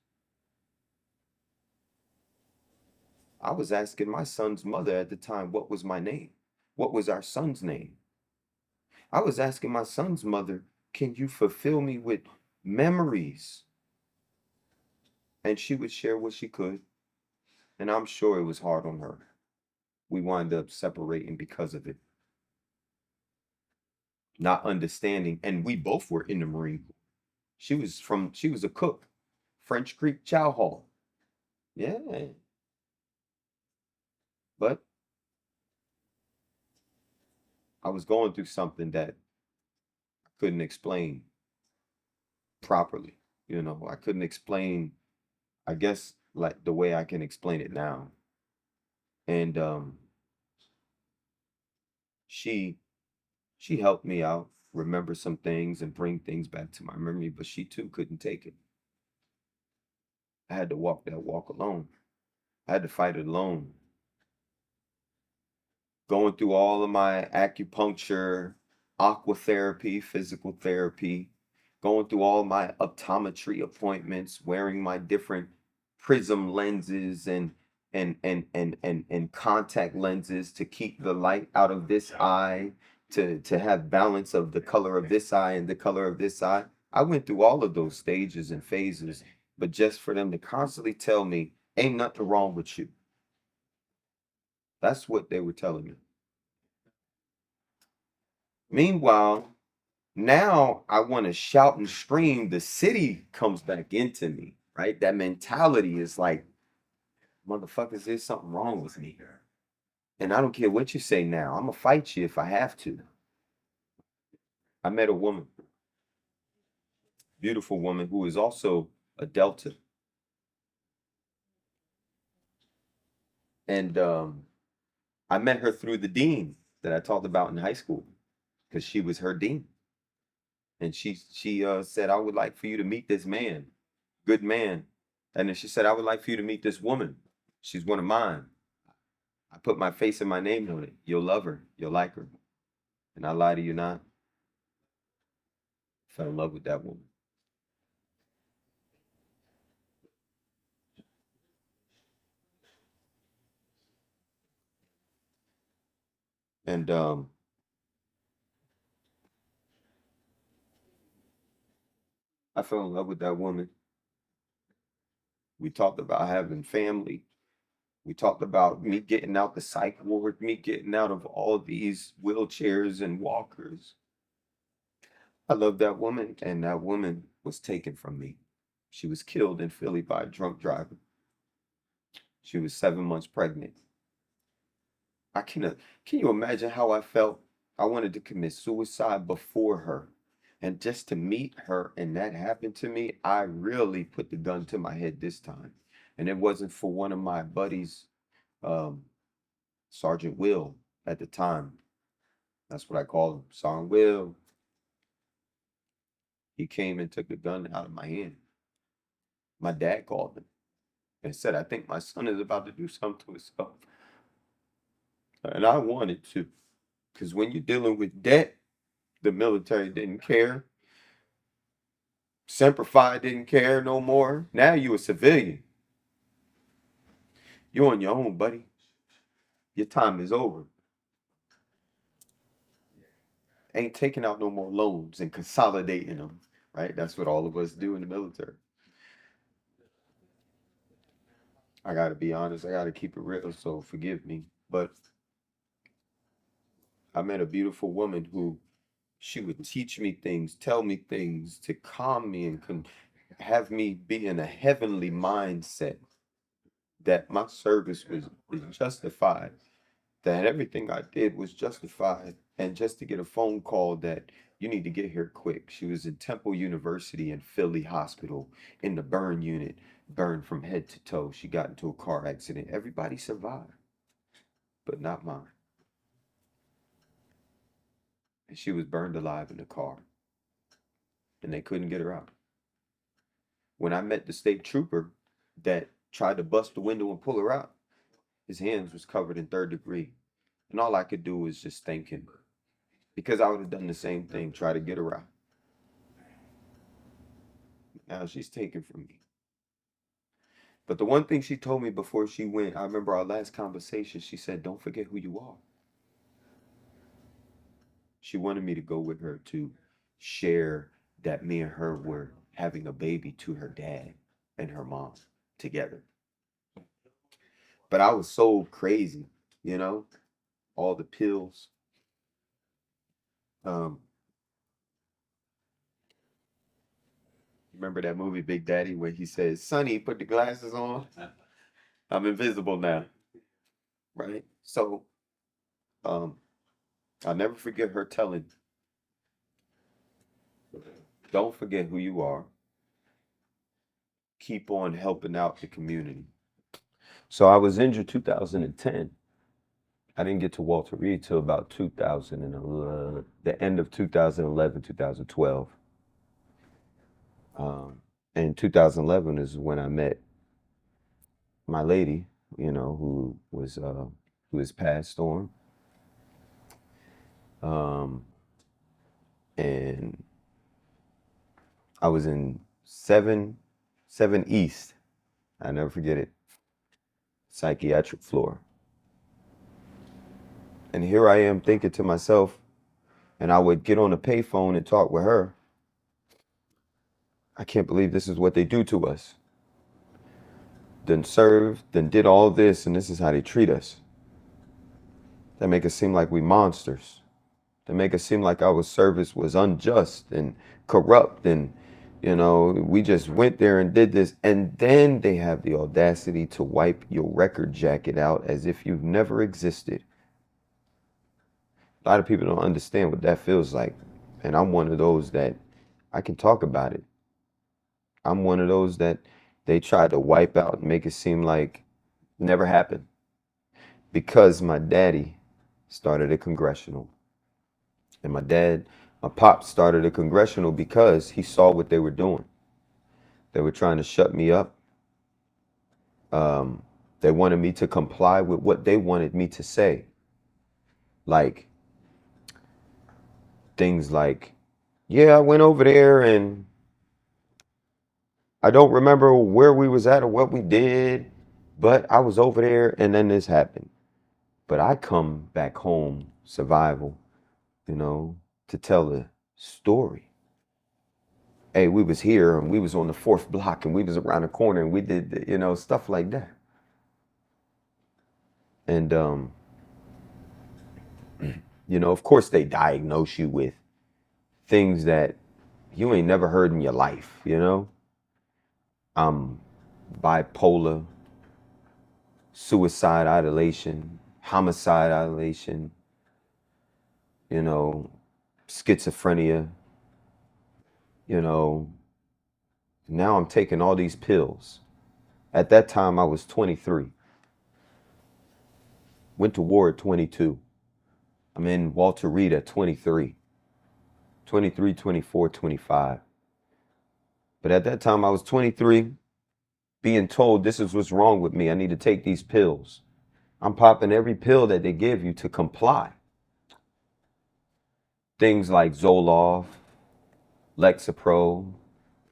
I was asking my son's mother at the time, what was my name? What was our son's name? I was asking my son's mother, can you fulfill me with memories? And she would share what she could. And I'm sure it was hard on her. We wound up separating because of it. Not understanding. And we both were in the Marine Corps. She was a cook, French Creek Chow Hall. Yeah. But I was going through something that I couldn't explain properly. I couldn't explain, I guess, like the way I can explain it now. And she she helped me out, remember some things and bring things back to my memory, but she too couldn't take it. I had to walk that walk alone. I had to fight it alone. Going through all of my acupuncture, aqua therapy, physical therapy, going through all my optometry appointments, wearing my different prism lenses and contact lenses to keep the light out of this eye, to have balance of the color of this eye and the color of this eye. I went through all of those stages and phases, but just for them to constantly tell me, ain't nothing wrong with you. That's what they were telling me. Meanwhile, now I want to shout and scream. The city comes back into me, right? That mentality is like, motherfuckers, there's something wrong with me. And I don't care what you say now. I'm going to fight you if I have to. I met a woman, beautiful woman, who is also a Delta. And I met her through the dean that I talked about in high school, because she was her dean. And she said, I would like for you to meet this man, good man. And then she said, I would like for you to meet this woman. She's one of mine. I put my face and my name on it. You'll love her. You'll like her. And I lie to you not. Fell in love with that woman. And I fell in love with that woman. We talked about having family. We talked about me getting out the psych ward, me getting out of all these wheelchairs and walkers. I love that woman, and that woman was taken from me. She was killed in Philly by a drunk driver. She was 7 months pregnant. Can you imagine how I felt? I wanted to commit suicide before her. And just to meet her and that happened to me, I really put the gun to my head this time. And it wasn't for one of my buddies, um, Sergeant Will at the time. That's what I called him, Sergeant Will. He came and took the gun out of my hand. My dad called him and said, I think my son is about to do something to himself. And I wanted to, because when you're dealing with debt, the military didn't care. Semper Fi didn't care no more. Now you a civilian. You're on your own, buddy. Your time is over. Ain't taking out no more loans and consolidating them, right? That's what all of us do in the military. I gotta be honest. I gotta keep it real. So forgive me, but I met a beautiful woman who she would teach me things, tell me things to calm me and have me be in a heavenly mindset that my service was justified, that everything I did was justified, and just to get a phone call that you need to get here quick. She was in Temple University and Philly Hospital in the burn unit, burned from head to toe. She got into a car accident. Everybody survived, but not mine. And she was burned alive in the car, and they couldn't get her out. When I met the state trooper that tried to bust the window and pull her out, his hands was covered in third degree. And all I could do was just thank him because I would have done the same thing, try to get her out. Now she's taken from me. But the one thing she told me before she went, I remember our last conversation, she said, don't forget who you are. She wanted me to go with her to share that me and her were having a baby to her dad and her mom together. But I was so crazy, you know, all the pills. Um, remember that movie Big Daddy where he says, Sonny, put the glasses on. I'm invisible now. Right? So um, I'll never forget her telling, don't forget who you are. Keep on helping out the community. So I was injured 2010. I didn't get to Walter Reed till about 2011, the end of 2011, 2012. And 2011 is when I met my lady, you know, who has passed on. And I was in 7 East. I never forget it. Psychiatric floor. And here I am thinking to myself, and I would get on the payphone and talk with her. I can't believe this is what they do to us. Then served, then did all this, and this is how they treat us. They make us seem like we monsters. They make us seem like our service was unjust and corrupt, and you know, we just went there and did this, and then they have the audacity to wipe your record jacket out as if you've never existed. A lot of people don't understand what that feels like, and I'm one of those that I can talk about it. I'm one of those that they try to wipe out and make it seem like never happened because my daddy started a congressional. And my pop started a congressional because he saw what they were doing. They were trying to shut me up. They wanted me to comply with what they wanted me to say. Like things like, yeah, I went over there and I don't remember where we was at or what we did, but I was over there and then this happened. But I come back home, survival, you know, to tell the story. Hey, we was here and we was on the 4th block and we was around the corner and we did, you know, stuff like that. And, you know, of course they diagnose you with things that you ain't never heard in your life, you know? I'm bipolar, suicide ideation, homicide ideation, you know, schizophrenia, you know. Now I'm taking all these pills. At that time, I was 23. Went to war at 22. I'm in Walter Reed at 23, 23, 24, 25. But at that time, I was 23, being told this is what's wrong with me. I need to take these pills. I'm popping every pill that they give you to comply. Things like Zoloft, Lexapro,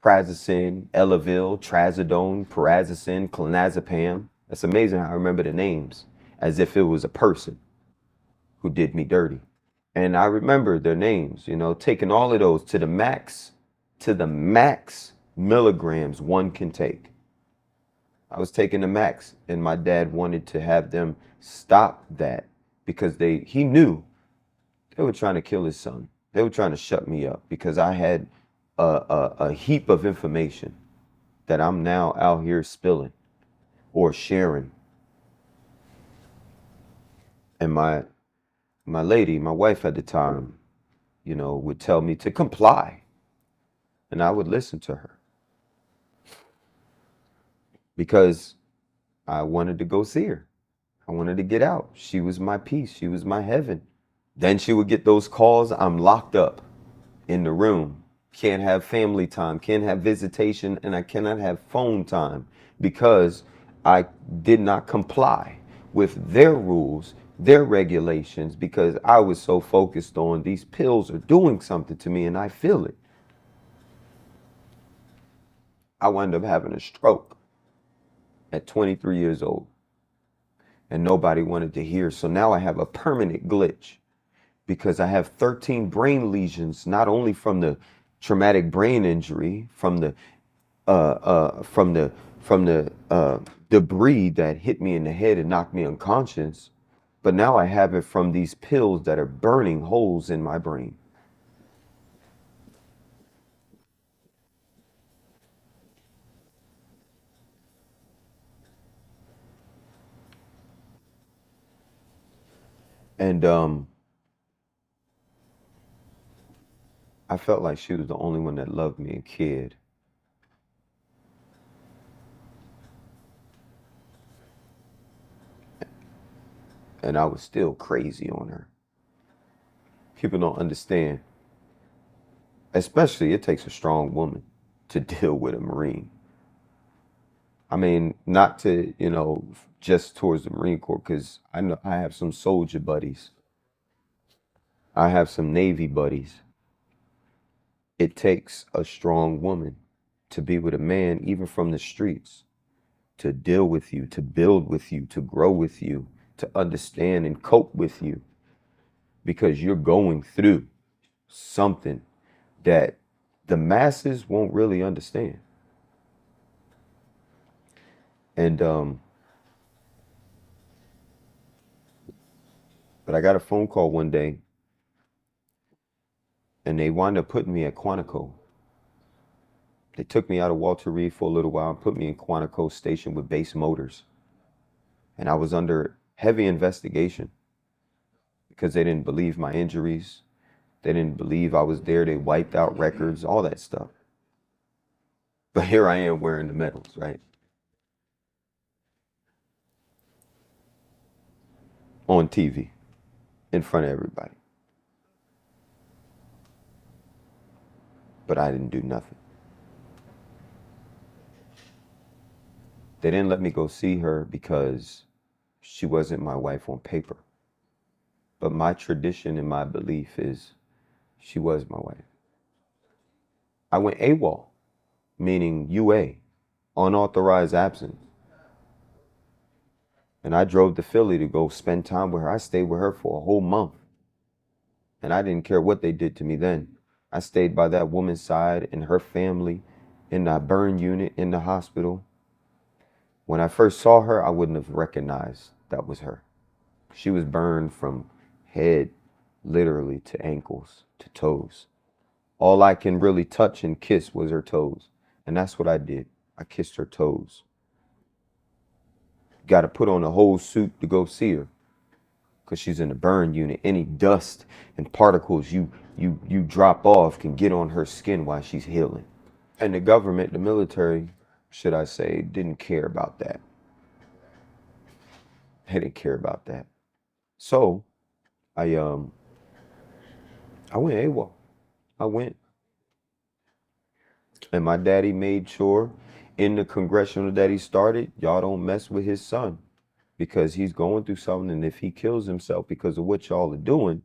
Prazosin, Elavil, Trazodone, Pyrazine, Clonazepam. That's amazing how I remember the names as if it was a person who did me dirty. And I remember their names, taking all of those to the max milligrams one can take. I was taking the max, and my dad wanted to have them stop that because he knew they were trying to kill his son. They were trying to shut me up because I had a heap of information that I'm now out here spilling or sharing. And my lady, my wife at the time, would tell me to comply. And I would listen to her because I wanted to go see her. I wanted to get out. She was my peace. She was my heaven. Then she would get those calls. I'm locked up in the room. Can't have family time. Can't have visitation. And I cannot have phone time because I did not comply with their rules, their regulations, because I was so focused on these pills are doing something to me and I feel it. I wound up having a stroke at 23 years old. And nobody wanted to hear. So now I have a permanent glitch because I have 13 brain lesions, not only from the traumatic brain injury, from the debris that hit me in the head and knocked me unconscious, but now I have it from these pills that are burning holes in my brain. And I felt like she was the only one that loved me and cared. And I was still crazy on her. People don't understand. Especially, it takes a strong woman to deal with a Marine. I mean, not to, just towards the Marine Corps, because I know I have some soldier buddies. I have some Navy buddies. It takes a strong woman to be with a man, even from the streets, to deal with you, to build with you, to grow with you, to understand and cope with you, because you're going through something that the masses won't really understand. And but I got a phone call one day, and they wound up putting me at Quantico. They took me out of Walter Reed for a little while and put me in Quantico Station with Base Motors. And I was under heavy investigation because they didn't believe my injuries. They didn't believe I was there. They wiped out records, all that stuff. But here I am wearing the medals, right? On TV, in front of everybody. But I didn't do nothing. They didn't let me go see her because she wasn't my wife on paper. But my tradition and my belief is she was my wife. I went AWOL, meaning UA, unauthorized absence. And I drove to Philly to go spend time with her. I stayed with her for a whole month. And I didn't care what they did to me then. I stayed by that woman's side and her family in the burn unit in the hospital. When I first saw her, I wouldn't have recognized that was her. She was burned from head literally to ankles to toes. All I can really touch and kiss was her toes. And that's what I did. I kissed her toes. Got to put on a whole suit to go see her because she's in the burn unit. Any dust and particles you drop off can get on her skin while she's healing. And the government, the military, should I say, didn't care about that. They didn't care about that. So I I went AWOL. I went, and my daddy made sure in the congressional that he started, y'all don't mess with his son because he's going through something, and if he kills himself because of what y'all are doing,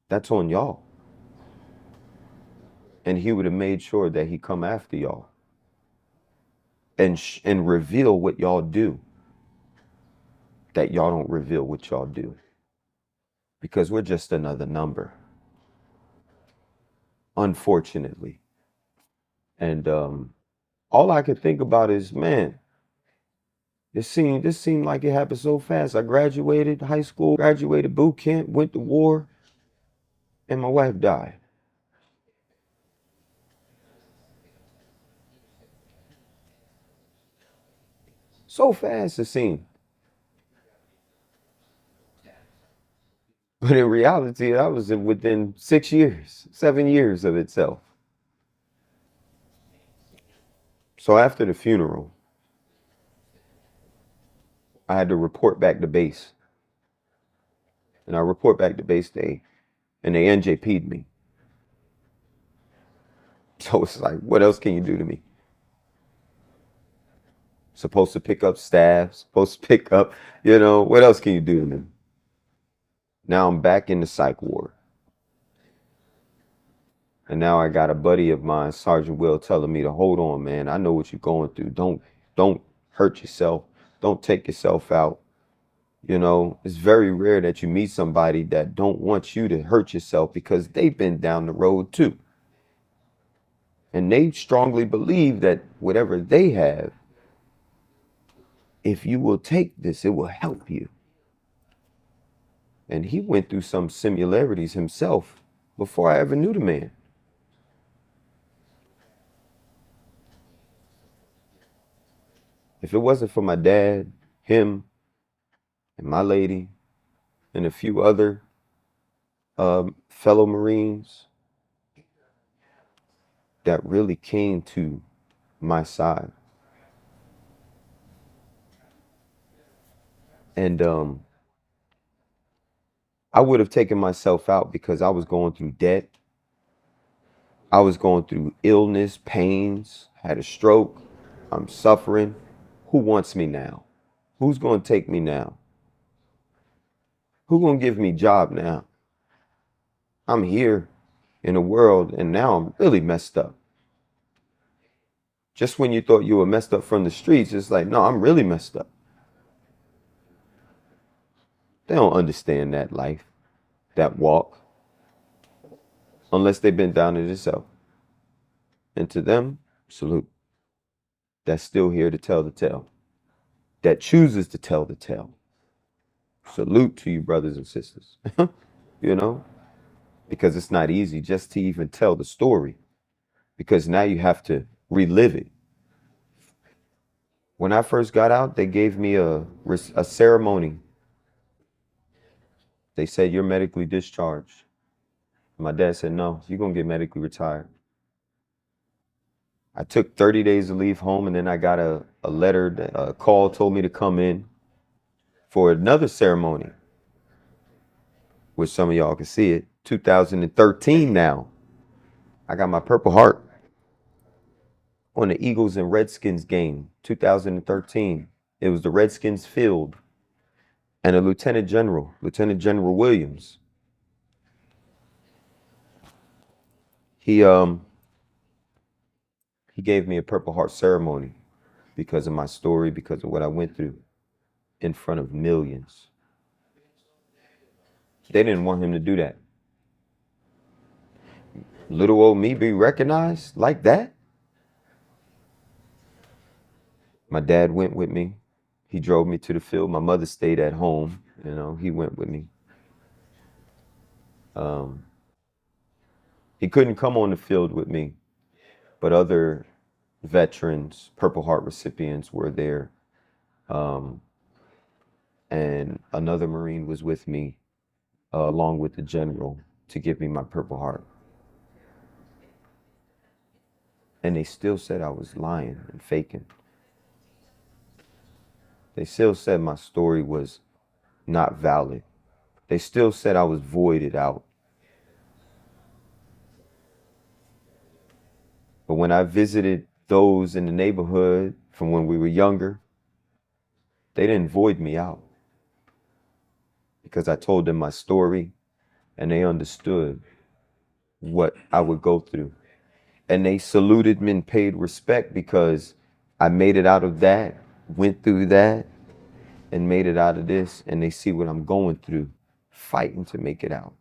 that's on y'all. And he would have made sure that he come after y'all and reveal what y'all do, that y'all don't reveal what y'all do, because we're just another number, unfortunately. And all I could think about is, man, this seemed like it happened so fast. I graduated high school, graduated boot camp, went to war, and my wife died. So fast it seemed. But in reality, I was within 6 years, 7 years of itself. So after the funeral, I had to report back to base. And I report back to base day, and they NJP'd me. So it's like, what else can you do to me? Supposed to pick up staff, supposed to pick up, what else can you do to me? Now I'm back in the psych ward. And now I got a buddy of mine, Sergeant Will, telling me to hold on, man. I know what you're going through. Don't hurt yourself. Don't take yourself out. It's very rare that you meet somebody that don't want you to hurt yourself because they've been down the road too. And they strongly believe that whatever they have, if you will take this, it will help you. And he went through some similarities himself before I ever knew the man. If it wasn't for my dad, him, and my lady, and a few other fellow Marines that really came to my side. And I would have taken myself out because I was going through debt. I was going through illness, pains, had a stroke. I'm suffering. Who wants me now? Who's going to take me now? Who's going to give me a job now? I'm here in the world and now I'm really messed up. Just when you thought you were messed up from the streets, it's like, no, I'm really messed up. They don't understand that life, that walk, unless they've been down it itself. And to them, salute. That's still here to tell the tale. That chooses to tell the tale. Salute to you, brothers and sisters. you know, because it's not easy just to even tell the story, because now you have to relive it. When I first got out, they gave me a ceremony. They said, you're medically discharged. My dad said, no, you're going to get medically retired. I took 30 days to leave home, and then I got a letter, a call told me to come in for another ceremony, which some of y'all can see it. 2013 now. I got my Purple Heart on the Eagles and Redskins game, 2013. It was the Redskins field, and a Lieutenant General Williams, he gave me a Purple Heart ceremony because of my story, because of what I went through in front of millions. They didn't want him to do that. Little old me be recognized like that? My dad went with me. He drove me to the field. My mother stayed at home. He went with me. He couldn't come on the field with me, but other veterans, Purple Heart recipients were there. and another Marine was with me, along with the general, to give me my Purple Heart. And they still said I was lying and faking. They still said my story was not valid. They still said I was voided out. But when I visited those in the neighborhood from when we were younger, they didn't void me out because I told them my story and they understood what I would go through. And they saluted me and paid respect because I made it out of that, went through that, and made it out of this. And they see what I'm going through, fighting to make it out.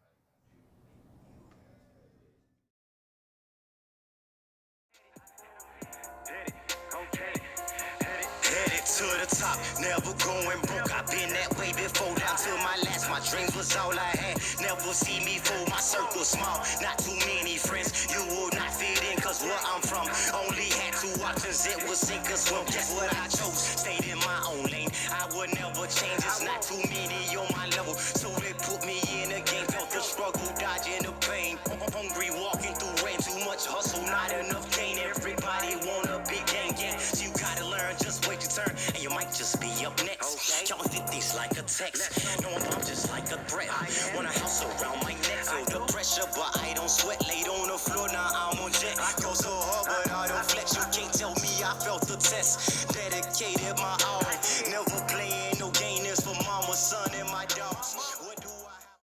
To the top, never going broke. I've been that way before, down to my last. My dreams was all I had. Never see me fool, my circle small. Not too many friends, you will not fit in, cause where I'm from, only had two options, it was sink or swim. Guess what I chose? Stayed in my own lane. I would never change, it's not too many on my level. So they put me in a game, felt the struggle, dodging the pain. Hungry, walking through rain, too much hustle, not enough gain. Everybody wanna be gang, yeah. So you gotta learn, just wait your turn, and you might just be up next. Counting 50s like a text, knowing I'm just like a threat. Want a house around my neck, feel the pressure, but I don't sweat. Laid on the floor, now